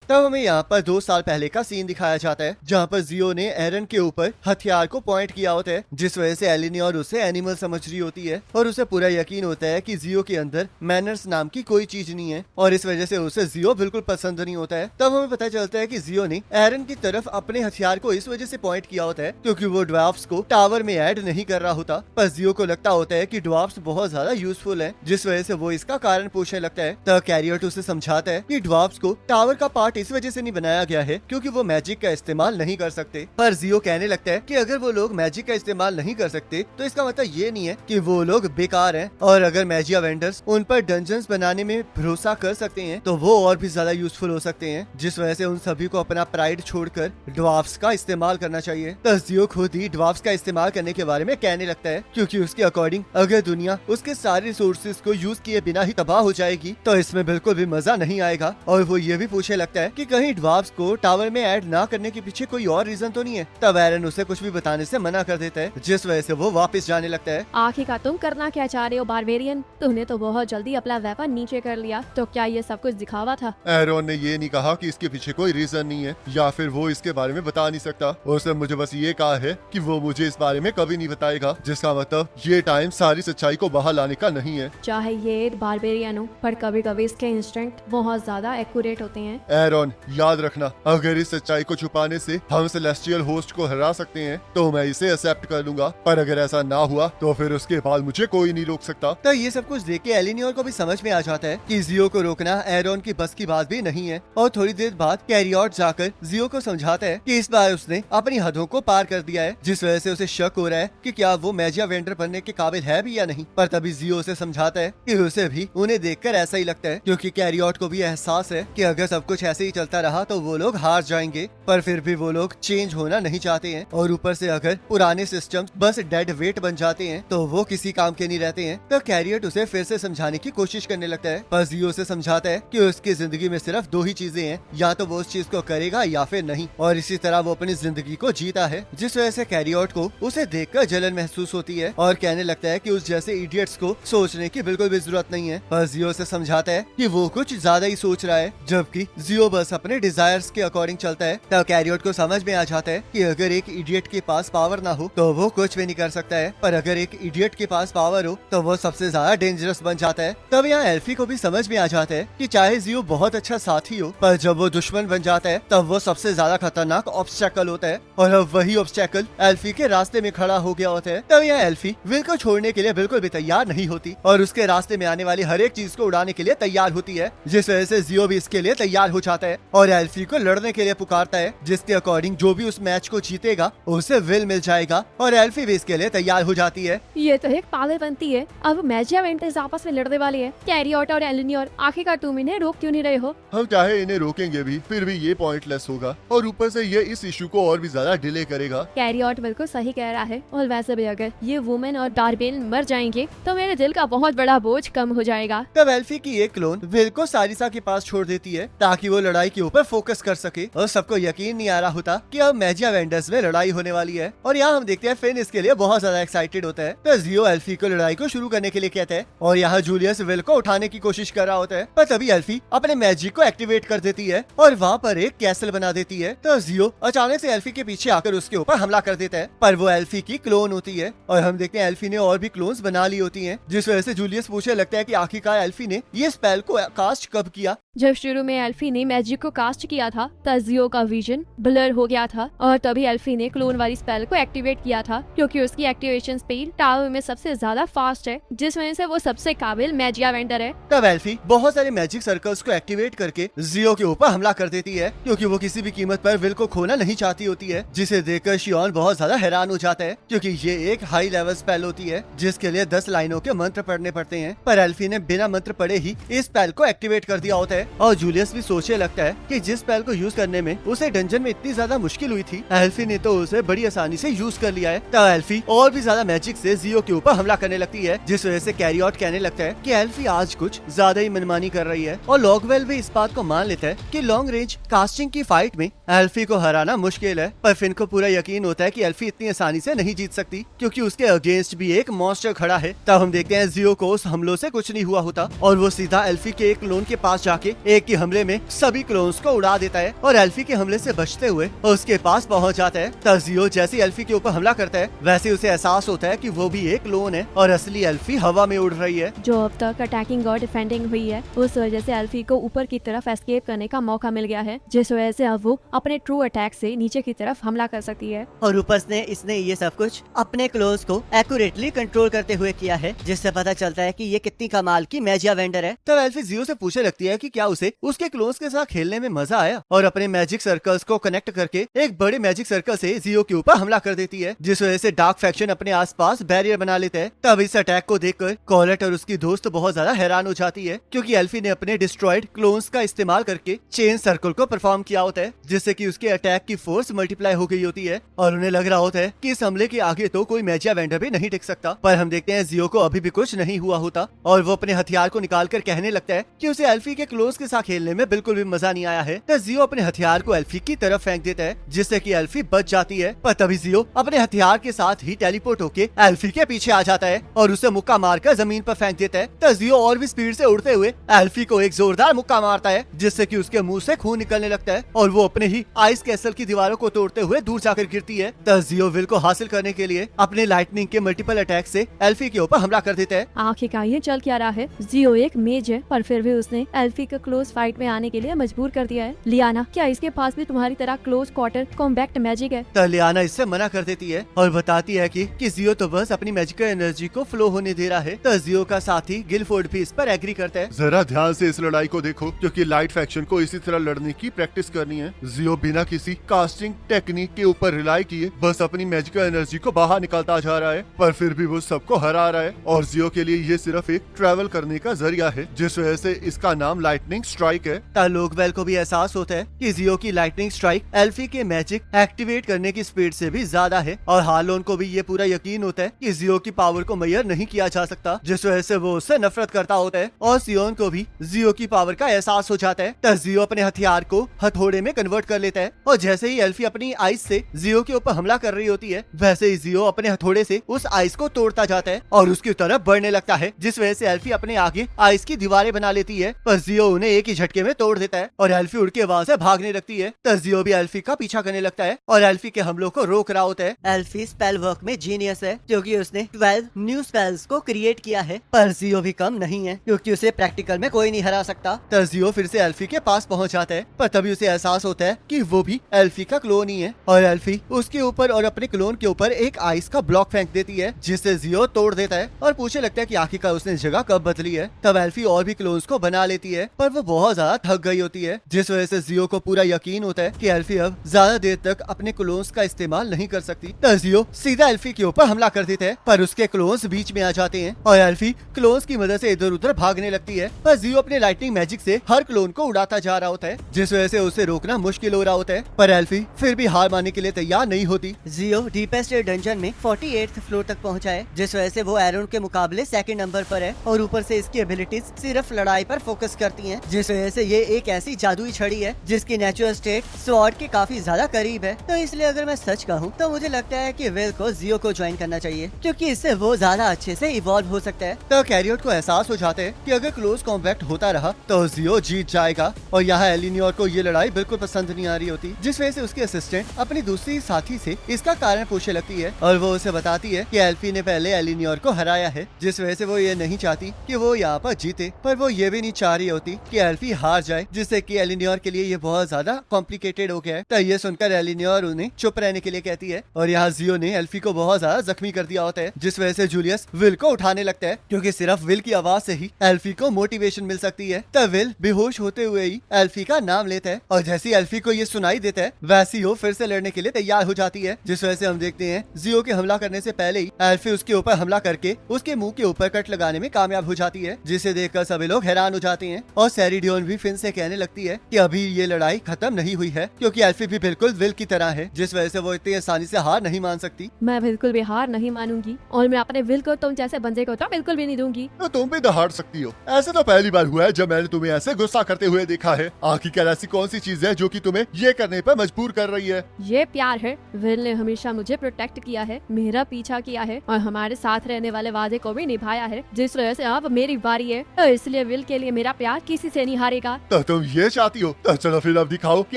तब हमें यहाँ पर 2 साल पहले का सीन दिखाया जाता है, जहाँ पर जियो ने एरन के ऊपर हथियार को पॉइंट किया होता है, जिस वजह से एलिनोर उसे एनिमल समझ रही होती है और उसे पूरा यकीन होता है कि जियो के अंदर मैनर्स नाम की कोई चीज नहीं है और इस वजह से उसे जियो बिल्कुल पसंद नहीं होता है। तब हमें पता चलता है कि जियो ने एरन की तरफ अपने हथियार को इस वजह से पॉइंट किया होता है क्योंकि वो ड्वार्फ्स को टावर में ऐड नहीं कर रहा होता, पर जियो को लगता होता है कि ड्वार्फ्स बहुत ज्यादा यूजफुल है, जिस वजह से वो इसका कारण पूछने लगता है। तब कैरियट उसे समझाता है कि ड्वार्फ्स को टावर का पार्ट इस वजह से नहीं बनाया गया है क्योंकि वो मैजिक का इस्तेमाल नहीं कर सकते। पर जियो कहने लगता है कि अगर वो लोग मैजिक का इस्तेमाल नहीं कर सकते तो इसका मतलब ये नहीं है कि वो लोग बेकार हैं, और अगर मैजिया वेंडर्स उन पर डंजन्स बनाने में भरोसा कर सकते हैं तो वो और भी ज्यादा यूजफुल हो सकते हैं, जिस वजह से उन सभी को अपना प्राइड छोड़कर ड्वार्फ्स का इस्तेमाल करना चाहिए। तो जियो खुद ही ड्वार्फ्स का इस्तेमाल करने के बारे में कहने लगता है क्योंकि उसके अकॉर्डिंग अगर दुनिया उसके सारे रिसोर्सेज को यूज किए बिना ही तबाह हो जाएगी तो इसमें बिल्कुल भी मजा नहीं आएगा। और वो ये भी पूछने लगता है कि कहीं ड्वार्फ्स को टावर में ऐड ना करने के पीछे कोई और रीजन तो नहीं है। तब एरन उसे कुछ भी बताने से मना कर देता है, जिस वजह से वो वापस जाने लगता है। आखिरकार तुम करना क्या चाह रहे हो बारबेरियन? तुमने तो बहुत जल्दी अपना वेपन नीचे कर लिया, तो क्या ये सब कुछ दिखावा था? एरन ने ये नहीं कहा कि इसके पीछे कोई रीजन नहीं है या फिर वो इसके बारे में बता नहीं सकता। उसने मुझे बस ये कहा है कि वो मुझे इस बारे में कभी नहीं बताएगा, जिसका मतलब ये टाइम सारी सच्चाई को बाहर लाने का नहीं है। चाहे ये बारबेरियन हो, पर कभी कभी इसके इंस्टिंक्ट बहुत ज्यादा एक्यूरेट होते हैं। एरन याद रखना, अगर इस सच्चाई को छुपाने से हम सेलेस्टियल होस्ट को हरा सकते हैं तो मैं इसे एक्सेप्ट कर लूंगा, पर अगर ऐसा ना हुआ तो फिर उसके बाद मुझे कोई नहीं रोक सकता। तो ये सब कुछ देख के एलिनोर को भी समझ में आ जाता है कि जियो को रोकना एरन की बस की बात भी नहीं है, और थोड़ी देर बाद कैरियट जाकर जियो को समझाता है कि इस बार उसने अपनी हदों को पार कर दिया है, जिस वजह से उसे शक हो रहा है कि क्या वो मैजिया वेंडर बनने के काबिल है भी या नहीं। पर तभी जियो उसे समझाता है कि उसे भी उन्हें देखकर ऐसा ही लगता है, क्योंकि कैरियट को भी एहसास है कि अगर सब कुछ ऐसे ही चलता रहा तो वो लोग हार जाएंगे, पर फिर भी वो लोग चेंज होना नहीं चाहते हैं, और ऊपर से अगर पुराने सिस्टम्स बस डेड वेट बन जाते हैं तो वो किसी काम के नहीं रहते हैं। तो कैरियट उसे फिर से समझाने की कोशिश करने लगता है, पर जियो उसे समझाता है कि उसकी जिंदगी में सिर्फ 2 ही चीजें हैं, या तो वो उस चीज को करेगा या फिर नहीं, और इसी तरह वो अपनी जिंदगी को जीता है, जिस वजह से कैरियट को उसे देखकर जलन महसूस होती है और कहने लगता है कि उस जैसे इडियट्स को सोचने की बिल्कुल भी जरूरत नहीं है। पर जियो से समझाता है कि वो कुछ ज्यादा ही सोच रहा है, जबकि जियो बस अपने डिजायर्स के अकॉर्डिंग चलता है। तब कैरियट को समझ में आ जाता है कि अगर एक इडियट के पास पावर ना हो तो वो कुछ भी नहीं कर सकता है, पर अगर एक इडियट के पास पावर हो तो वो सबसे ज्यादा डेंजरस बन जाता है। तब यहाँ एल्फी को भी समझ में आ जाता है कि चाहे जियो बहुत अच्छा साथी हो, पर जब वो दुश्मन बन जाता है तब वो सबसे ज्यादा खतरनाक ऑब्स्टेकल होता है, और अब वही ऑब्स्टेकल एल्फी के रास्ते में खड़ा हो गया होता है। तब यहाँ एल्फी विल को छोड़ने के लिए बिल्कुल भी तैयार नहीं होती और उसके रास्ते में आने वाली हर एक चीज को उड़ाने के लिए तैयार होती है, जिस वजह से जियो भी इसके लिए तैयार हो जाता है और एल्फी को लड़ने के लिए पुकारता है, जिसके अकॉर्डिंग जो भी उस मैच को जीतेगा उसे विल मिल जाएगा, और एल्फी भी इसके लिए तैयार हो जाती है। ये तो एक पागलपंती है। अब मैजिया वेंडर्स आपस में लड़ने वाले हैं। कैरियट और एलिनोर, आखिरकार तुम इन्हें रोक क्यों नहीं रहे हो? हम चाहे इन्हें रोकेंगे भी, फिर भी ये पॉइंटलेस होगा, और ऊपर से ये इस इशू को और भी ज्यादा डिले करेगा। कैरियट बिल्कुल सही कह रहा है, और वैसे भी अगर ये वुमेन और बारबेरियन मर जाएंगे तो मेरे दिल का बहुत बड़ा बोझ कम हो जाएगा। तब एल्फी की एक क्लोन विल को सारिसा के पास छोड़ देती है ताकि वो लड़ाई के ऊपर फोकस कर सके, और सबको यकीन नहीं आ रहा होता कि अब मैजिया वेंडर्स में लड़ाई होने वाली है। और यहाँ हम देखते हैं फिन इसके लिए बहुत ज्यादा एक्साइटेड होता है। तो जियो एल्फी को लड़ाई को शुरू करने के लिए कहता है, और यहाँ जूलियस विल को उठाने की कोशिश कर रहा होता है, पर तभी एल्फी अपने मैजिक को एक्टिवेट कर देती है और वहाँ पर एक कैसल बना देती है। तो जियो अचानक से एल्फी के पीछे आकर उसके ऊपर हमला कर देता है, पर वो एल्फी की क्लोन होती है, और हम देखते हैं एल्फी ने और भी क्लोन्स बना ली होती हैं, जिस वजह से जूलियस पूछने लगता है कि आखिरकार एल्फी ने ये स्पेल को कास्ट कब किया। जब शुरू में एल्फी ने मैजिक को कास्ट किया था तब जियो का विजन ब्लर हो गया था, और तभी एल्फी ने क्लोन वाली स्पेल को एक्टिवेट किया था, क्योंकि उसकी एक्टिवेशन स्पीड टावर में सबसे ज्यादा फास्ट है, जिस वजह से वो सबसे काबिल मैजिया वेंडर है। तब एल्फी बहुत सारे मैजिक सर्कल्स को एक्टिवेट करके जियो के ऊपर हमला कर देती है, क्योंकि वो किसी भी कीमत पर विल को खोना नहीं चाहती होती है, जिसे देखकर शियोन बहुत ज्यादा हैरान हो जाता है, क्योंकि ये एक हाई लेवल स्पेल होती है जिसके लिए 10 लाइनों के मंत्र पढ़ने पड़ते हैं, पर एल्फी ने बिना मंत्र पढ़े ही इस स्पेल को एक्टिवेट कर दिया होता है। और जूलियस भी सोचने लगता है कि जिस स्पेल को यूज करने में उसे डंजन में इतनी ज्यादा मुश्किल हुई थी, एल्फी ने तो उसे बड़ी आसानी से यूज कर लिया है। तब एल्फी और भी ज्यादा मैजिक से जियो के ऊपर हमला करने लगती है, जिस वजह से कैरियट कहने लगता है कि एल्फी आज कुछ ज्यादा ही मनमानी कर रही है, और लॉकवेल भी इस बात को मान लेता है कि लॉन्ग रेंज कास्टिंग की फाइट में एल्फी को हराना मुश्किल है। पर फिन को पूरा यकीन होता है कि एल्फी इतनी आसानी से नहीं जीत सकती, क्योंकि उसके अगेंस्ट भी एक मॉन्स्टर खड़ा है। तब हम देखते हैं जियो को उस हमलों से कुछ नहीं हुआ होता, और वो सीधा एल्फी के एक क्लोन के पास जाके एक के हमले में सभी सभी क्लोन्स को उड़ा देता है और एल्फी के हमले से बचते हुए उसके पास पहुंच जाता है। तब जियो जैसे एल्फी के ऊपर हमला करता है वैसे उसे एहसास होता है कि वो भी एक क्लोन है और असली एल्फी हवा में उड़ रही है। जो अब तक अटैकिंग और डिफेंडिंग हुई है उस वजह से एल्फी को ऊपर की तरफ एस्केप करने का मौका मिल गया है, जिस वजह से अब वो अपने ट्रू अटैक से नीचे की तरफ हमला कर सकती है। और ऊपर से इसने ये सब कुछ अपने क्लोन्स को एक्यूरेटली कंट्रोल करते हुए किया है, जिससे पता चलता है कि ये कितनी कमाल की मैजिया वेंडर है। तब एल्फी जियो से पूछने लगती है कि क्या उसे उसके क्लोन्स के साथ खेलने में मजा आया और अपने मैजिक सर्कल्स को कनेक्ट करके एक बड़े मैजिक सर्कल से जियो के ऊपर हमला कर देती है, जिस वजह से डार्क फैक्शन अपने आसपास बैरियर बना लेते हैं। तब इस अटैक को देखकर कॉलेट और उसकी दोस्त बहुत ज्यादा हैरान हो जाती है, क्योंकि एल्फी ने अपने डिस्ट्रॉयड क्लोन्स का इस्तेमाल करके चेन सर्कल को परफॉर्म किया होता है, जिससे कि उसके अटैक की फोर्स मल्टीप्लाई हो गई होती है और उन्हें लग रहा होता है कि इस हमले के आगे तो कोई मैजिया वेंडर भी नहीं टिक सकता। पर हम देखते हैं जियो को अभी भी कुछ नहीं हुआ होता और वो अपने हथियार को निकाल कर कहने लगता है कि उसे एल्फी के क्लोन्स के साथ खेलने में बिल्कुल भी मजा नहीं आया है। तो जियो अपने हथियार को एल्फी की तरफ फेंक देता है, जिससे कि एल्फी बच जाती है। पर तभी जियो अपने हथियार के साथ ही टेलीपोर्ट होके एल्फी के पीछे आ जाता है और उसे मुक्का मारकर जमीन पर फेंक देता है। तो जियो और भी स्पीड से उड़ते हुए एल्फी को एक जोरदार मुक्का मारता है, जिससे कि उसके मुंह से खून निकलने लगता है और वो अपने ही आइस कैसल की दीवारों को तोड़ते हुए दूर जाकर गिरती है। तो जियो विल को हासिल करने के लिए अपने लाइटनिंग के मल्टीपल अटैक से एल्फी के ऊपर हमला कर देता है। आखिरकार ये चल क्या रहा है, जियो एक मेज है पर फिर भी उसने एल्फी को क्लोज फाइट में आने के लिए मजबूर कर दिया है। लियाना, क्या इसके पास भी तुम्हारी तरह क्लोज क्वार्टर कॉम्बैक्ट मैजिक है? तो लियाना इससे मना कर देती है और बताती है कि जियो तो बस अपनी मैजिकल एनर्जी को फ्लो होने दे रहा है। तो जियो का साथी गिलफोर्ड भी इस पर एग्री करता है। जरा ध्यान से इस लड़ाई को देखो, क्योंकि लाइट फैक्शन को इसी तरह लड़ने की प्रैक्टिस करनी है। जियो बिना किसी कास्टिंग टेक्निक के ऊपर रिलाई किए बस अपनी मैजिकल एनर्जी को बाहर निकालता जा रहा है, पर फिर भी वो सबको हरा रहा है और जियो के लिए ये सिर्फ एक ट्रैवल करने का जरिया है, जिस वजह से इसका नाम लाइटनिंग स्ट्राइक है। लोगवेल को भी एहसास होता है कि जियो की लाइटनिंग स्ट्राइक एल्फी के मैजिक एक्टिवेट करने की स्पीड से भी ज्यादा है और हार्लोन को भी ये पूरा यकीन होता है कि जियो की पावर को मेजर नहीं किया जा सकता, जिस वजह से वो उससे नफरत करता होता है। और सियोन को भी जियो की पावर का एहसास हो जाता है। तब जियो अपने हथियार को हथौड़े में कन्वर्ट कर लेता है और जैसे ही एल्फी अपनी आइस से जियो के ऊपर हमला कर रही होती है वैसे ही जियो अपने हथौड़े से उस आइस को तोड़ता जाता है और उसकी तरफ बढ़ने लगता है, जिस वजह से एल्फी अपने आगे आइस की दीवारें बना लेती है। पर जियो उन्हें एक ही झटके में तोड़ देता है और एल्फी उड़ के वहाँ से भागने लगती है। तो जियो भी एल्फी का पीछा करने लगता है और एल्फी के हमलों को रोक रहा होता है। एल्फी स्पेल वर्क में जीनियस है, क्योंकि उसने 12 न्यू स्पेल्स को क्रिएट किया है, पर जियो भी कम नहीं है, क्योंकि उसे प्रैक्टिकल में कोई नहीं हरा सकता। तो जियो फिर से एल्फी के पास पहुंच जाता है, पर तभी उसे एहसास होता है कि वो भी एल्फी का क्लोन ही है और एल्फी उसके ऊपर और अपने क्लोन के ऊपर एक आइस का ब्लॉक फेंक देती है, जिससे जियो तोड़ देता है और पूछने लगता है कि आखिरकार उसने जगह कब बदली है। तब एल्फी और भी क्लोन्स को बना लेती है, पर वो बहुत ज्यादा थक गई होती है, जिस वजह से जियो को पूरा यकीन होता है कि एल्फी अब ज्यादा देर तक अपने क्लोन्स का इस्तेमाल नहीं कर सकती। तो जियो सीधा एल्फी के ऊपर हमला कर देता है, पर उसके क्लोन्स बीच में आ जाते हैं और एल्फी क्लोन्स की मदद से इधर उधर भागने लगती है। पर जियो अपने लाइटनिंग मैजिक से हर क्लोन को उड़ाता जा रहा होता है, जिस वजह से उसे रोकना मुश्किल हो रहा होता है। पर एल्फी फिर भी हार मानने के लिए तैयार नहीं होती। जियो डीपेस्ट डंजन में 48th फ्लोर तक पहुंचा है, जिस वजह से वो एरोन के मुकाबले सेकंड नंबर पर है और ऊपर से इसकी एबिलिटीज सिर्फ लड़ाई पर फोकस करती हैं, जिस वजह से ये एक ऐसी जादुई छड़ी है जिसकी नेचुरल स्टेट स्वॉर्ड के काफी ज्यादा करीब है। तो इसलिए अगर मैं सच कहूँ तो मुझे लगता है कि विल को जियो को ज्वाइन करना चाहिए, क्योंकि इससे वो ज्यादा अच्छे से इवॉल्व हो सकता है। तो कैरियट को एहसास हो जाते हैं कि अगर क्लोज कॉम्बैट होता रहा तो जियो जीत जाएगा और यहाँ एलिनियोर को ये लड़ाई बिल्कुल पसंद नहीं आ रही होती, जिस वजह से उसकी असिस्टेंट अपनी दूसरी साथी से इसका कारण पूछने लगती है और वो उसे बताती है कि एल्फी ने पहले एलिनियोर को हराया है, जिस वजह से वो ये नहीं चाहती कि वो यहाँ पर जीते, पर वो ये भी नहीं चाह रही होती कि एल्फी हार जाए, जिससे कि एलिनियोर के लिए ये बहुत ज्यादा कॉम्प्लिकेटेड हो गया है। तो ये सुनकर एलिनियोर उन्हें चुप रहने के लिए कहती है और यहाँ जियो ने एल्फी को बहुत ज्यादा जख्मी कर दिया होता है, जिस वजह से जूलियस विल को उठाने लगता है, क्योंकि सिर्फ विल की आवाज से ही एल्फी को मोटिवेशन मिल सकती है। तब विल बेहोश होते हुए ही एल्फी का नाम लेता है और जैसी एल्फी को ये सुनाई देता है वैसी वो फिर से लड़ने के लिए तैयार हो जाती है, जिस वजह से हम देखते हैं जियो के हमला करने से पहले ही एल्फी उसके ऊपर हमला करके उसके मुंह के ऊपर कट लगाने में कामयाब हो जाती है, जिसे देखकर सभी लोग हैरान हो जाते हैं। और सेरिडियन भी फिन से कहने लगती है कि अभी ये लड़ाई खत्म नहीं हुई है, क्योंकि एल्फी भी बिल्कुल विल की तरह है, जिस वजह से वो इतनी आसानी से हार नहीं मान सकती। मैं बिल्कुल भी हार नहीं मानूंगी और मैं अपने विल को तुम जैसे बंदे को तो बिल्कुल भी नहीं दूंगी। तो तुम भी दहाड़ सकती हो। ऐसे तो पहली बार हुआ है जब मैंने तुम्हें ऐसे गुस्सा करते हुए देखा है। आखिरकार ऐसी कौन सी चीज है जो कि तुम्हें ये करने पर मजबूर कर रही है? ये प्यार है। विल ने हमेशा मुझे प्रोटेक्ट किया है, मेरा पीछा किया है और हमारे साथ रहने वाले वादे को भी निभाया है, जिस वजह से अब मेरी बारी है, तो इसलिए विल के लिए मेरा प्यार किसी से नहीं हारेगा। तो तुम ये चाहती हो तो चलो फिर अब दिखाओ कि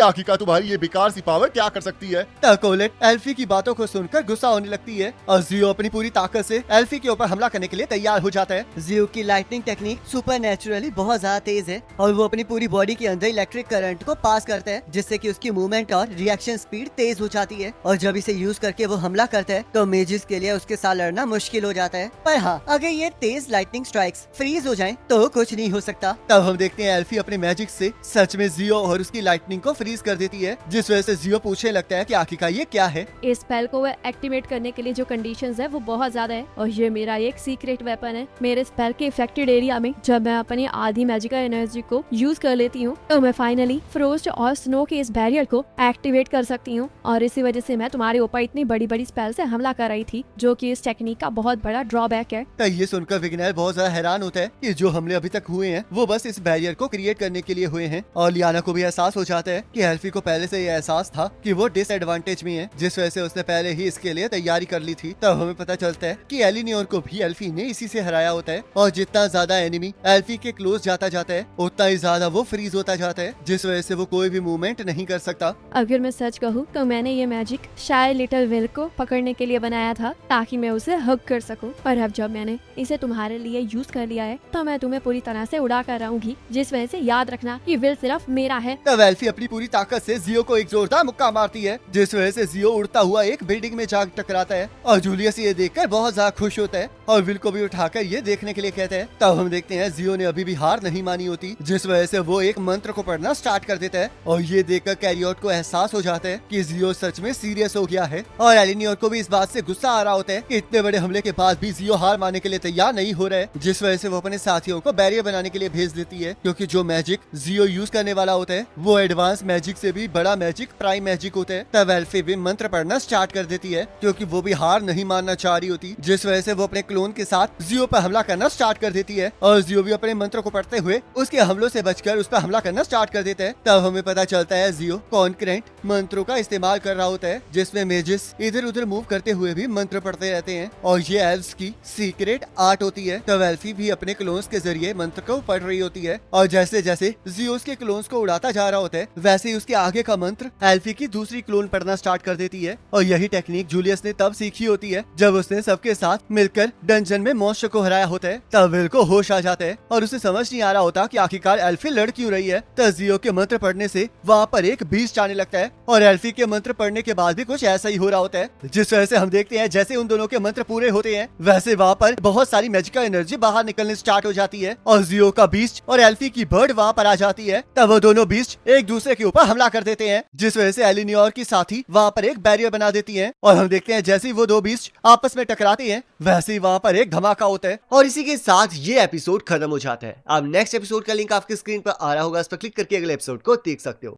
आखिरकार तुम्हारी ये बेकार सी पावर क्या कर सकती है। तब कोलेट एल्फी की बातों को सुनकर गुस्सा होने लगती है और जियो अपनी पूरी ताकत से एल्फी के ऊपर हमला करने के लिए तैयार हो जाता है। जियो की लाइटनिंग टेक्निक सुपर नेचुरली बहुत ज्यादा तेज है और वो अपनी पूरी बॉडी के अंदर इलेक्ट्रिक करंट को पास करता है, जिससे कि उसकी मूवमेंट और रिएक्शन स्पीड तेज हो जाती है। और जब इसे यूज करके वो हमला करता है तो मेजिस के लिए उसके साथ लड़ना मुश्किल हो जाता है। पर हाँ, अगर ये तेज लाइटनिंग स्ट्राइक्स फ्रीज हो जाएं तो कुछ नहीं हो सकता। तब हम देखते हैं एल्फी अपने मैजिक से सच में जियो और उसकी लाइटनिंग को फ्रीज कर देती है, जिस वजह से जियो पूछने लगता है कि आखिरकार ये क्या है। इस स्पेल को एक्टिवेट करने के लिए जो कंडीशंस है वो बहुत ज्यादा है और ये मेरा एक सीक्रेट वेपन है। मेरे स्पेल के इफेक्टेड एरिया में जब मैं अपनी आधी मैजिकल एनर्जी को यूज कर लेती हूँ तो मैं फाइनली फ्रोस्ट और स्नो के इस बैरियर को एक्टिवेट कर सकती हूँ और इसी वजह से मैं तुम्हारे ऊपर इतनी बड़ी बड़ी स्पेल से हमला कर रही थी, जो कि इस टेक्निक का बहुत बड़ा ड्रॉबैक है। तो ये सुनकर विग्नेल बहुत ज्यादा हैरान होता है कि जो हमले अभी तक हुए हैं वो बस इस बैरियर को क्रिएट करने के लिए हुए हैं। और लियाना को भी एहसास हो जाता है कि एल्फी को पहले से ये एहसास था कि वो डिसएडवांटेज में है, जिस वजह से उसने पहले ही इसके लिए तैयारी कर ली थी। तब हमें पता चलता है कि एलिनियोर को भी एल्फी ने इसी से हराया होता है और जितना ज्यादा एनिमी एल्फी के क्लोज जाता जाता है उतना ही ज्यादा वो फ्रीज होता जाता है, जिस वजह से वो कोई भी मूवमेंट नहीं कर सकता। अगर मैं सच कहूँ तो मैंने ये मैजिक शायद लिटिल विल को पकड़ने के लिए बनाया था ताकि मैं उसे हग कर सकूं, पर अब जब मैंने इसे तुम्हारे लिए यूज कर लिया है तो मैं तुम्हें पूरी तरह से उड़ा कर रहूंगी, जिस वजह से याद रखना कि विल सिर्फ मेरा है। तब एल्फी अपनी पूरी ताकत से जियो को एक जोरदार मुक्का मारती है, जिस वजह से जियो उड़ता हुआ एक बिल्डिंग में जा टकराता है और जूलियस ये देखकर बहुत ज्यादा खुश होता है और विल को भी उठाकर ये देखने के लिए कहता है। तब हम देखते हैं जियो ने अभी भी हार नहीं मानी होती, जिस वजह से वो एक मंत्र को पढ़ना स्टार्ट कर देता है और ये देखकर कैरियोट को एहसास हो जाता है कि जियो सच में सीरियस हो गया है और एलिनियोर को भी इस बात से गुस्सा आ रहा होता है कि इतने बड़े हमले के बाद भी जियो हार मानने के लिए तैयार नहीं हो रहा है, जिस वजह से वो अपने साथियों को बैरियर बनाने के लिए भेज देती है, क्योंकि जो मैजिक जियो यूज करने वाला होता है वो एडवांस मैजिक से भी बड़ा मैजिक प्राइम मैजिक होता है। तब एल्फी भी मंत्र पढ़ना स्टार्ट कर देती है, क्योंकि वो भी हार नहीं मानना चाह रही होती, जिस वजह से वो अपने क्लोन के साथ जियो पर हमला करना स्टार्ट कर देती है और जियो भी अपने मंत्र को पढ़ते हुए उसके हमलों से बचकर उस पर हमला करना स्टार्ट कर देता है। तब हमें पता चलता है जियो कॉन्करेंट मंत्रों का इस्तेमाल कर रहा होता है, जिसमें मेजिस इधर उधर मूव करते हुए भी मंत्र पढ़ते रहते हैं और ये एल्फ्स की सीक्रेट आर्ट होती है। तब एल्फी भी अपने क्लोन्स के जरिए मंत्र को पढ़ रही होती है और जैसे जैसे जियो उसके क्लोन्स को उड़ाता जा रहा होता है वैसे ही उसके आगे का मंत्र एल्फी की दूसरी क्लोन पढ़ना स्टार्ट कर देती है। और यही टेक्निक जूलियस ने तब सीखी होती है जब उसने सबके साथ मिलकर डंजन में मॉन्स्टर को हराया होता है। तब विल को होश आ जाता है और उसे समझ नहीं आ रहा होता कि आखिरकार एल्फी लड़ क्यों रही है। तब जियो के मंत्र पढ़ने से वहाँ पर एक बीस्ट आने लगता है और एल्फी के मंत्र पढ़ने के बाद भी कुछ ऐसा ही हो रहा होता है, जिस वजह से हम देखते हैं जैसे उन दोनों के मंत्र पूरे होते हैं वैसे वहाँ पर बहुत सारी मैजिकल एनर्जी बाहर निकलने स्टार्ट हो जाती है और जियो का बीस्ट और एल्फी की बर्ड वहाँ पर आ जाती है। तब वो दोनों बीस्ट एक दूसरे के ऊपर हमला कर देते हैं, जिस वजह से एलिनियोर की साथी वहाँ पर एक बैरियर बना देती है और हम देखते हैं जैसे ही वो दो बीस्ट आपस में टकराते हैं वैसे ही वहाँ पर एक धमाका होता है। और इसी के साथ ये एपिसोड खत्म हो जाता है। अब नेक्स्ट एपिसोड का लिंक आपकी स्क्रीन पर आ रहा होगा, उस पर क्लिक करके अगले एपिसोड को देख सकते हो।